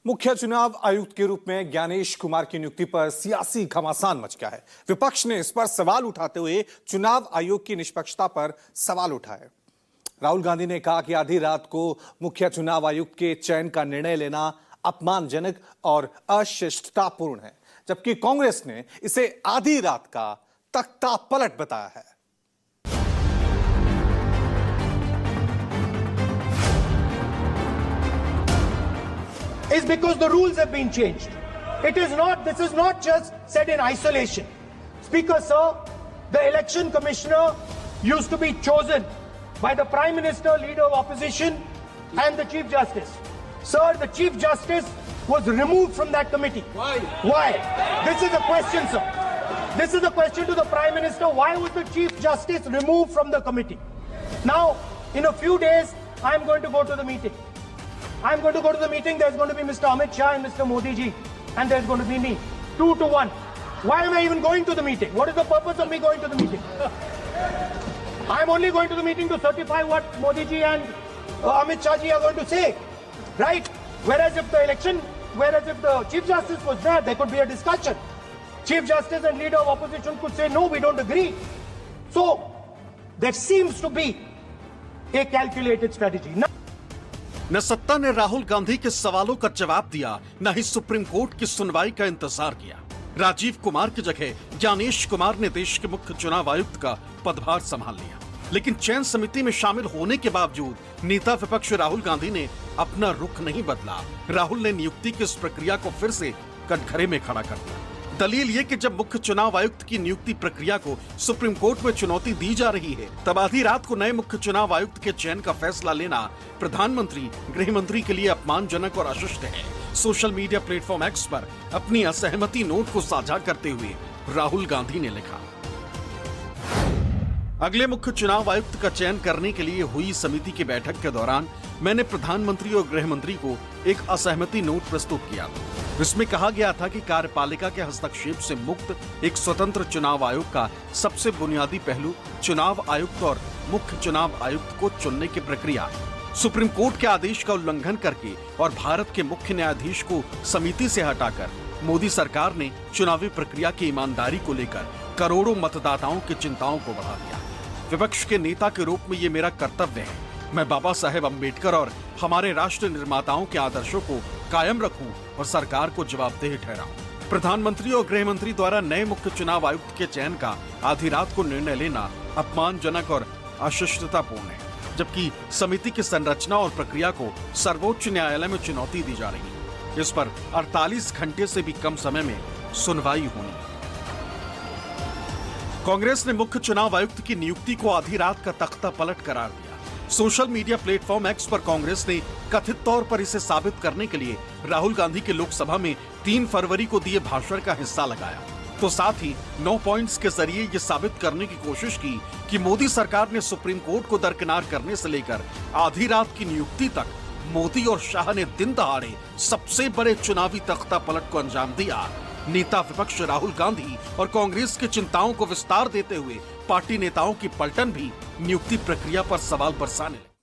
मुख्य चुनाव आयुक्त के रूप में ज्ञानेश कुमार की नियुक्ति पर सियासी घमासान मच गया है। विपक्ष ने इस पर सवाल उठाते हुए चुनाव आयोग की निष्पक्षता पर सवाल उठाए। राहुल गांधी ने कहा कि आधी रात को मुख्य चुनाव आयुक्त के चयन का निर्णय लेना अपमानजनक और अशिष्टतापूर्ण है, जबकि कांग्रेस ने इसे आधी रात का तख्ता पलट बताया है। Is because the rules have been changed. This is not just said in isolation. Speaker, sir, the election commissioner used to be chosen by the Prime Minister, Leader of Opposition, and the Chief Justice. Sir, the Chief Justice was removed from that committee. Why? Why? This is a question, sir. This is a question to the Prime Minister. Why was the Chief Justice removed from the committee? Now, in a few days, I'm going to go to the meeting. I'm going to go to the meeting. There's going to be Mr. Amit Shah and Mr. Modi ji, and there's going to be me. 2-1. Why am I even going to the meeting? What is the purpose of me going to the meeting? I'm only going to the meeting to certify what Modi ji and Amit Shah ji are going to say, right? Whereas if the Chief Justice was there could be a discussion. Chief Justice and Leader of Opposition could say, no, we don't agree. So, there seems to be a calculated strategy. न सत्ता ने राहुल गांधी के सवालों का जवाब दिया, न ही supreme court की सुनवाई का इंतजार किया। राजीव कुमार की जगह ज्ञानेश कुमार ने देश के मुख्य चुनाव आयुक्त का पदभार संभाल लिया, लेकिन चयन समिति में शामिल होने के बावजूद नेता विपक्ष राहुल गांधी ने अपना रुख नहीं बदला। राहुल ने नियुक्ति की इस प्रक्रिया को फिर से कटघरे में खड़ा कर दिया। दलील ये कि जब मुख्य चुनाव आयुक्त की नियुक्ति प्रक्रिया को सुप्रीम कोर्ट में चुनौती दी जा रही है, तब आधी रात को नए मुख्य चुनाव आयुक्त के चयन का फैसला लेना प्रधानमंत्री, गृह मंत्री के लिए अपमानजनक और अशिष्ट है। सोशल मीडिया प्लेटफॉर्म एक्स पर अपनी असहमति नोट को साझा करते हुए राहुल गांधी ने लिखा, अगले मुख्य चुनाव आयुक्त का चयन करने के लिए हुई समिति की बैठक के दौरान मैंने प्रधानमंत्री और गृह मंत्री को एक असहमति नोट प्रस्तुत किया। इसमें कहा गया था कि कार्यपालिका के हस्तक्षेप से मुक्त एक स्वतंत्र चुनाव आयोग का सबसे बुनियादी पहलू चुनाव आयुक्त और मुख्य चुनाव आयुक्त को चुनने की प्रक्रिया है। सुप्रीम कोर्ट के आदेश का उल्लंघन करके और भारत के मुख्य न्यायाधीश को समिति से हटाकर मोदी सरकार ने चुनावी प्रक्रिया की ईमानदारी को लेकर करोड़ों मतदाताओं की चिंताओं को बढ़ा दिया। विपक्ष के नेता के रूप में ये मेरा कर्तव्य है। मैं बाबा साहेब अम्बेडकर और हमारे राष्ट्र निर्माताओं के आदर्शों को कायम रखूं और सरकार को जवाबदेह ठहराऊं। प्रधानमंत्री और गृह मंत्री द्वारा नए मुख्य चुनाव आयुक्त के चयन का आधी रात को निर्णय लेना अपमानजनक और अशिष्टतापूर्ण है, जबकि समिति की संरचना और प्रक्रिया को सर्वोच्च न्यायालय में चुनौती दी जा रही है। इस पर 48 घंटे से भी कम समय में सुनवाई होनी है। कांग्रेस ने मुख्य चुनाव आयुक्त की नियुक्ति को आधी रात का तख्ता पलट करार दिया। सोशल मीडिया प्लेटफॉर्म एक्स पर कांग्रेस ने कथित तौर पर इसे साबित करने के लिए राहुल गांधी के लोकसभा में 3 फरवरी को दिए भाषण का हिस्सा लगाया, तो साथ ही 9 पॉइंट्स के जरिए ये साबित करने की कोशिश की कि मोदी सरकार ने सुप्रीम कोर्ट को दरकिनार करने से लेकर आधी रात की नियुक्ति तक मोदी और शाह ने दिन दहाड़े सबसे बड़े चुनावी तख्ता पलट को अंजाम दिया। नेता विपक्ष राहुल गांधी और कांग्रेस की चिंताओं को विस्तार देते हुए पार्टी नेताओं की पलटन भी नियुक्ति प्रक्रिया पर सवाल बरसाने लगी।